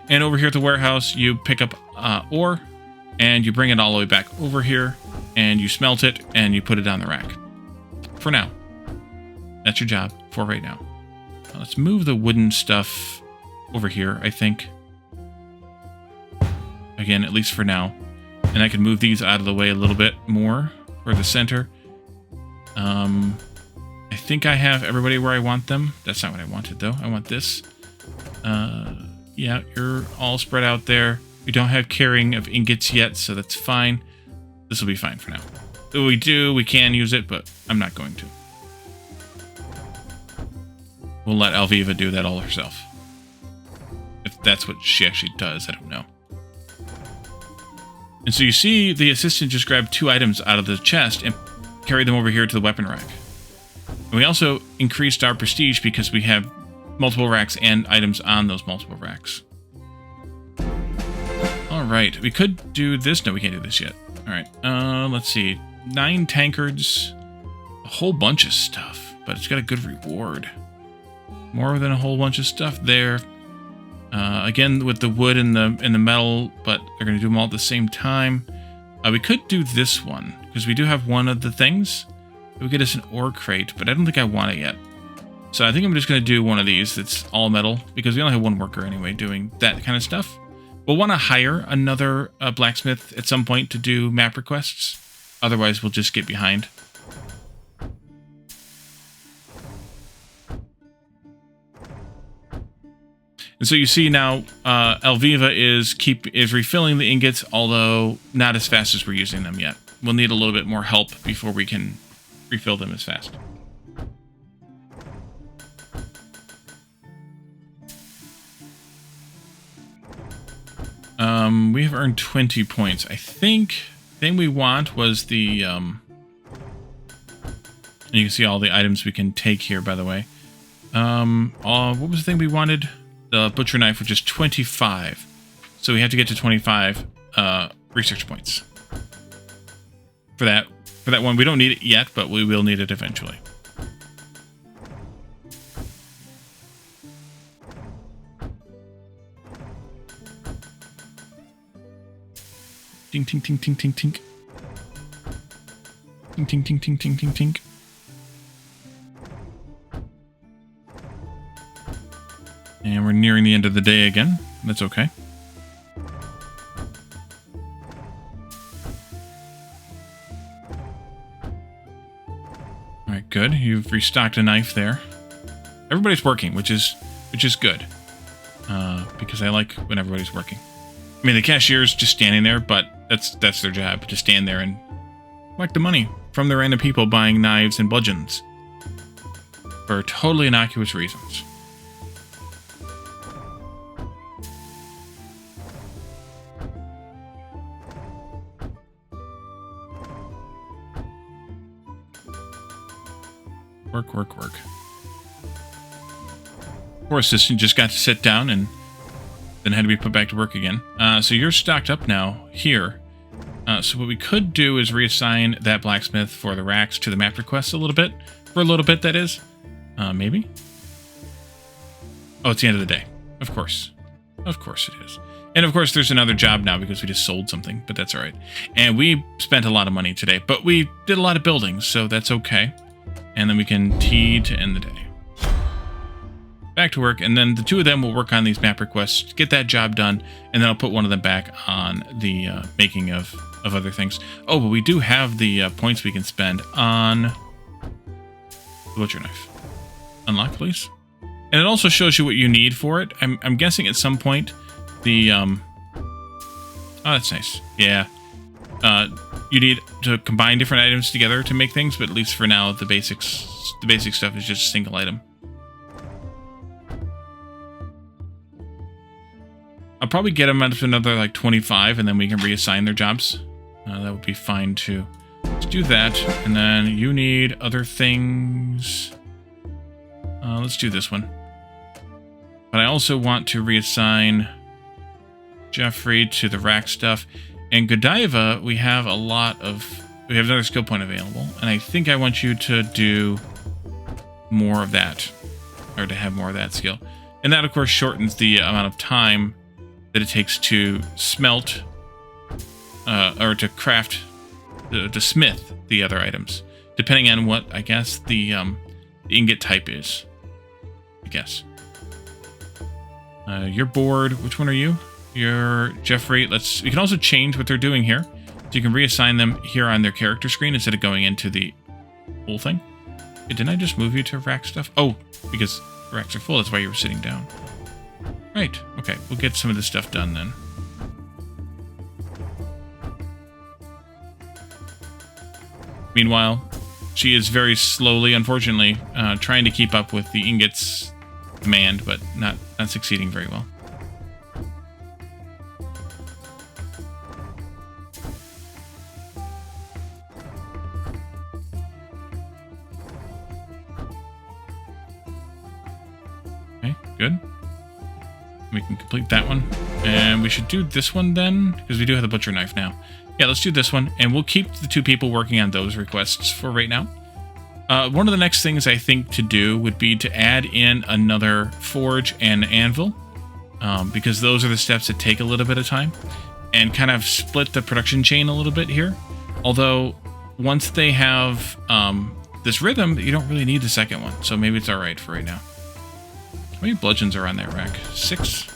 Speaker 1: And over here at the warehouse, you pick up ore, and you bring it all the way back over here, and you smelt it, and you put it on the rack. For now. That's your job for right now. Now let's move the wooden stuff over here, I think. Again, at least for now. And I can move these out of the way a little bit more for the center. I think I have everybody where I want them. That's not what I wanted, though. I want this. Yeah, you're all spread out there. We don't have carrying of ingots yet, so that's fine. This will be fine for now. If we can use it, but I'm not going to. We'll let Elviva do that all herself. If that's what she actually does, I don't know. And so you see the assistant just grabbed 2 items out of the chest and carried them over here to the weapon rack. And we also increased our prestige because we have multiple racks and items on those multiple racks. Alright, we could do this. No, we can't do this yet. Alright, let's see. 9 tankards. A whole bunch of stuff, but it's got a good reward. More than a whole bunch of stuff there. Again, with the wood and the metal, but they're going to do them all at the same time. We could do this one, because we do have one of the things. It would get us an ore crate, but I don't think I want it yet. So I think I'm just going to do one of these that's all metal, because we only have one worker anyway doing that kind of stuff. We'll want to hire another blacksmith at some point to do map requests. Otherwise, we'll just get behind. And so you see now, Elviva is refilling the ingots, although not as fast as we're using them yet. We'll need a little bit more help before we can refill them as fast. We have earned 20 points. I think the thing we want was the, and you can see all the items we can take here, by the way. What was the thing we wanted? The butcher knife, which is 25. So we have to get to 25 research points. For that one, we don't need it yet, but we will need it eventually. Ding, ting, ting, ting, ting, ting. Ting, ting, ting, ting, ting, ting, ting. And we're nearing the end of the day again. That's okay. Alright, good. You've restocked a knife there. Everybody's working, which is good. Because I like when everybody's working. I mean, the cashier's just standing there, but that's their job, to stand there and collect the money from the random people buying knives and bludgeons. For totally innocuous reasons. Work, work, work. Poor assistant just got to sit down and then had to be put back to work again. So you're stocked up now here. So what we could do is reassign that blacksmith for the racks to the map requests a little bit. For a little bit, that is. Maybe? Oh, it's the end of the day. Of course. Of course it is. And of course there's another job now because we just sold something, but that's alright. And we spent a lot of money today, but we did a lot of building, so that's okay. And then we can T to end the day. Back to work, and then the two of them will work on these map requests, get that job done, and then I'll put one of them back on the making of other things. Oh, but we do have the points we can spend on the butcher knife. Unlock, please. And it also shows you what you need for it. I'm guessing at some point the oh, that's nice. Yeah. You need to combine different items together to make things, but at least for now, the basic stuff is just a single item. I'll probably get them up to another like 25, and then we can reassign their jobs. That would be fine too. Let's do that, and then you need other things. Let's do this one. But I also want to reassign Jeffrey to the rack stuff. And Godiva, we have another skill point available, and I think I want you to do more of that, or to have more of that skill. And that, of course, shortens the amount of time that it takes to smelt, or to craft, to smith the other items, depending on what, I guess, the ingot type is, I guess. You're bored. Which one are you? You're Jeffrey. We can also change what they're doing here. So you can reassign them here on their character screen instead of going into the whole thing. Hey, didn't I just move you to rack stuff? Oh, because racks are full. That's why you were sitting down. Right. Okay, we'll get some of this stuff done then. Meanwhile, she is very slowly, unfortunately, trying to keep up with the ingots demand, but not succeeding very well. Okay, good. We can complete that one. And we should do this one then, because we do have the butcher knife now. Yeah, let's do this one, and we'll keep the two people working on those requests for right now. One of the next things I think to do would be to add in another forge and anvil, because those are the steps that take a little bit of time, and kind of split the production chain a little bit here. Although, once they have this rhythm, you don't really need the second one, so maybe it's alright for right now. How many bludgeons are on that rack? 6?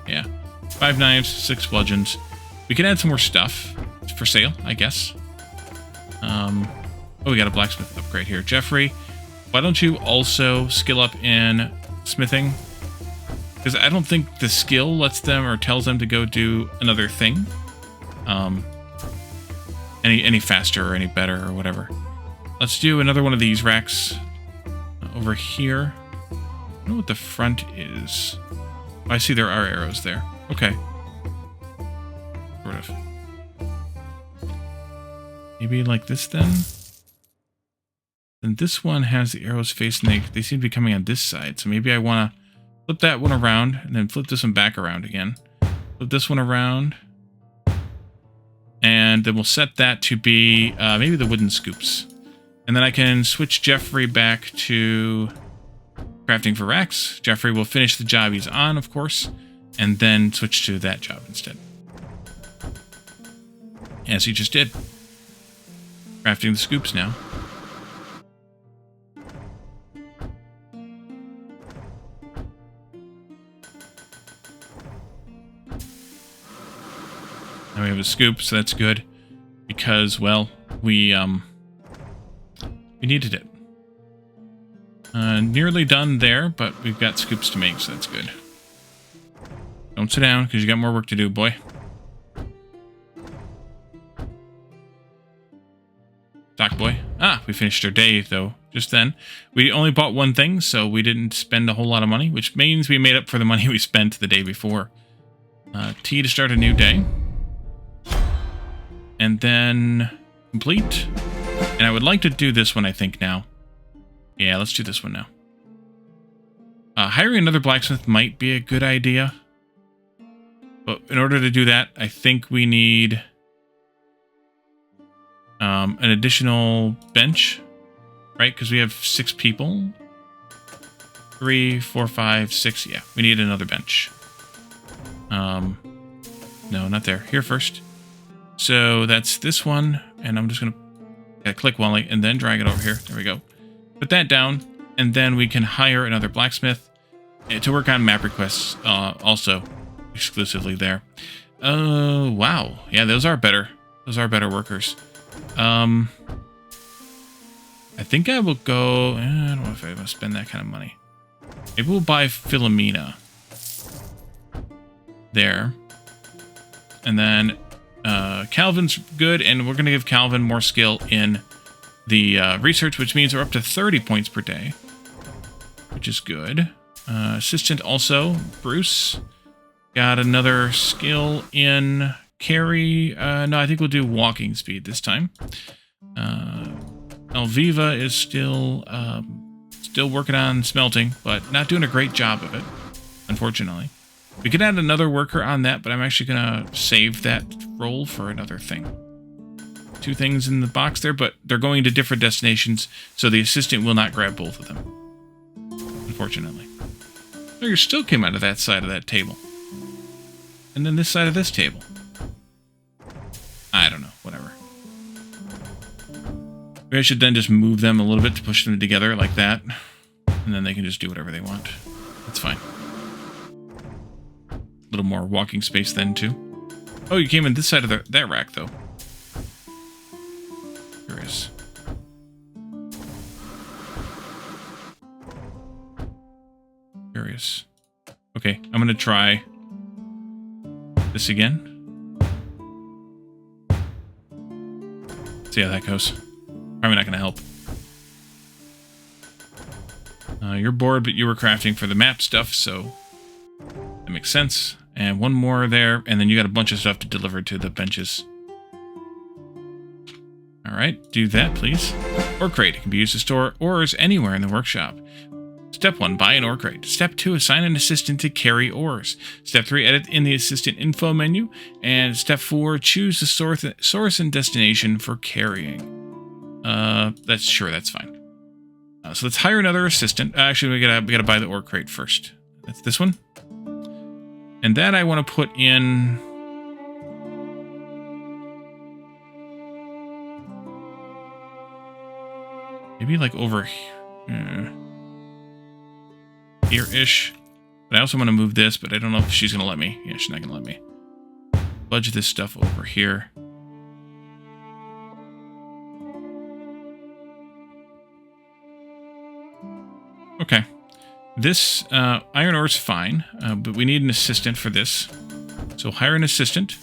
Speaker 1: Yeah. 5 knives, 6 bludgeons. We can add some more stuff for sale, I guess. Oh, we got a blacksmith upgrade here. Jeffrey, why don't you also skill up in smithing? Because I don't think the skill lets them or tells them to go do another thing. Any faster or any better or whatever. Let's do another one of these racks over here. I don't know what the front is. Oh, I see there are arrows there. Okay. Sort of. Maybe like this then? Then this one has the arrows facing, they seem to be coming on this side. So maybe I want to flip that one around and then flip this one back around again. Flip this one around. And then we'll set that to be maybe the wooden scoops. And then I can switch Jeffrey back to crafting for racks. Jeffrey will finish the job he's on, of course, and then switch to that job instead. As he just did. Crafting the scoops now. of a scoop, so that's good. Because, well, we needed it. Nearly done there, but we've got scoops to make, so that's good. Don't sit down, because you got more work to do, boy. Dock boy. Ah, we finished our day, though, just then. We only bought one thing, so we didn't spend a whole lot of money, which means we made up for the money we spent the day before. T to start a new day. And then complete. And I would like to do this one, I think, now. Yeah, let's do this one now. Hiring another blacksmith might be a good idea. But in order to do that, I think we need an additional bench, right? Because we have 6 people. 3, 4, 5, 6. Yeah, we need another bench. No, not there. Here first. So that's this one, and I'm just going to click Wally and then drag it over here. There we go. Put that down, and then we can hire another blacksmith to work on map requests also exclusively there. Wow. Yeah, those are better. Those are better workers. I think I will go... I don't know if I want to spend that kind of money. Maybe we'll buy Philomena. There. And then Calvin's good, and we're going to give Calvin more skill in the research, which means we're up to 30 points per day, which is good. Assistant also, Bruce. Got another skill in carry. No, I think we'll do walking speed this time. Elviva is still working on smelting, but not doing a great job of it, unfortunately. We could add another worker on that, but I'm actually going to save that role for another thing. 2 things in the box there, but they're going to different destinations, so the assistant will not grab both of them, unfortunately. Oh, you still came out of that side of that table. And then this side of this table. I don't know, whatever. Maybe I should then just move them a little bit to push them together like that, and then they can just do whatever they want. That's fine. A little more walking space then, too. Oh, you came in this side of that rack, though. Curious. Curious. Okay, I'm going to try this again. See how that goes. Probably not going to help. You're bored, but you were crafting for the map stuff, so that makes sense. And one more there, and then you got a bunch of stuff to deliver to the benches. Alright, do that, please. Ore crate. It can be used to store ores anywhere in the workshop. Step 1, buy an ore crate. Step 2, assign an assistant to carry ores. Step 3, edit in the assistant info menu. And Step 4, choose the source and destination for carrying. That's fine. So let's hire another assistant. Actually, we gotta buy the ore crate first. That's this one. And that I want to put in... maybe like over here-ish. But I also want to move this, but I don't know if she's going to let me. Yeah, she's not going to let me. Budge this stuff over here. Okay. This iron ore is fine, but we need an assistant for this. So hire an assistant.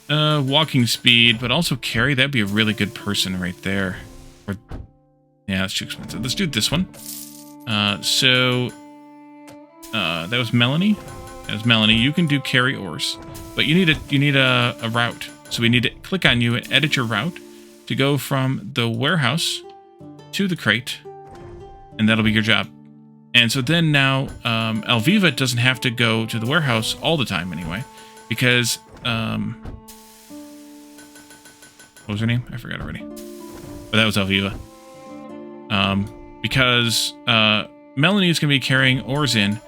Speaker 1: Walking speed, but also carry. That'd be a really good person right there. Or, yeah, that's too expensive. Let's do this one. That was Melanie. That was Melanie. You can do carry ores, but you need a route. So we need to click on you and edit your route to go from the warehouse to the crate, and that'll be your job. And so then now, Elviva doesn't have to go to the warehouse all the time anyway, because, what was her name? I forgot already. But that was Elviva. Because, Melanie is going to be carrying ores in,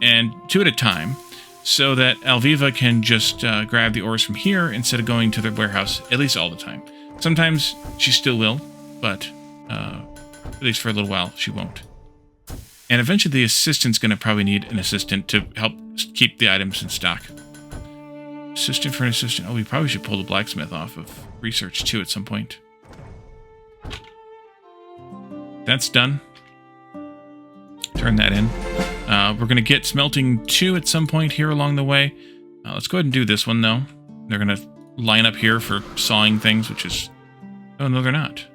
Speaker 1: and 2 at a time, so that Elviva can just grab the ores from here instead of going to the warehouse, at least all the time. Sometimes she still will, but, at least for a little while, she won't. And eventually the assistant's going to probably need an assistant to help keep the items in stock. Assistant for an assistant. Oh, we probably should pull the blacksmith off of research too at some point. That's done. Turn that in. We're going to get smelting 2 at some point here along the way. Let's go ahead and do this one, though. They're going to line up here for sawing things, which is... Oh, no, they're not.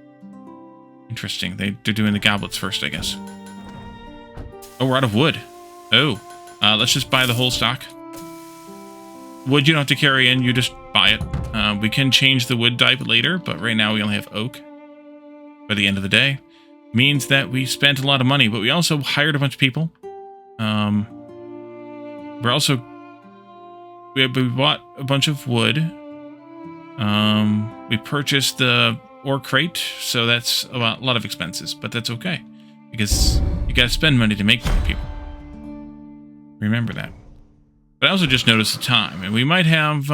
Speaker 1: Interesting. They're doing the goblets first, I guess. Oh, we're out of wood. Oh. Let's just buy the whole stock. Wood you don't have to carry in, you just buy it. We can change the wood type later, but right now we only have oak. By the end of the day. Means that we spent a lot of money, but we also hired a bunch of people. We're also... We bought a bunch of wood. We purchased the ore crate, so that's a lot of expenses, but that's okay. Because you gotta spend money to make money, people. Remember that. But I also just noticed the time, and we might have,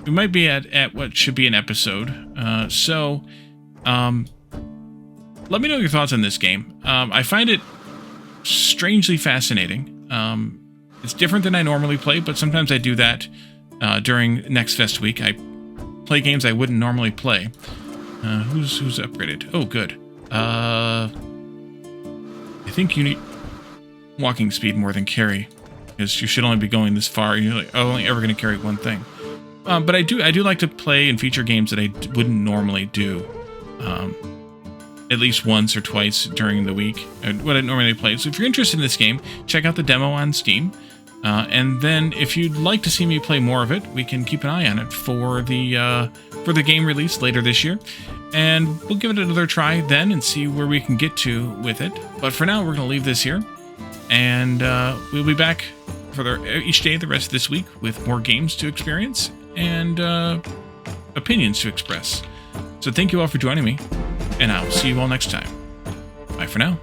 Speaker 1: we might be at what should be an episode. Let me know your thoughts on this game. I find it strangely fascinating. It's different than I normally play, but sometimes I do that during Next Fest week. I play games I wouldn't normally play. Who's upgraded? Oh, good. I think you need walking speed more than carry, because you should only be going this far. You're like, oh, only ever going to carry one thing. But I do like to play and feature games that I wouldn't normally do. At least once or twice during the week, what I normally play. So if you're interested in this game, check out the demo on Steam. And then if you'd like to see me play more of it, we can keep an eye on it for the game release later this year. And we'll give it another try then and see where we can get to with it. But for now, we're going to leave this here. And we'll be back for each day the rest of this week with more games to experience and opinions to express. So thank you all for joining me. And I'll see you all next time. Bye for now.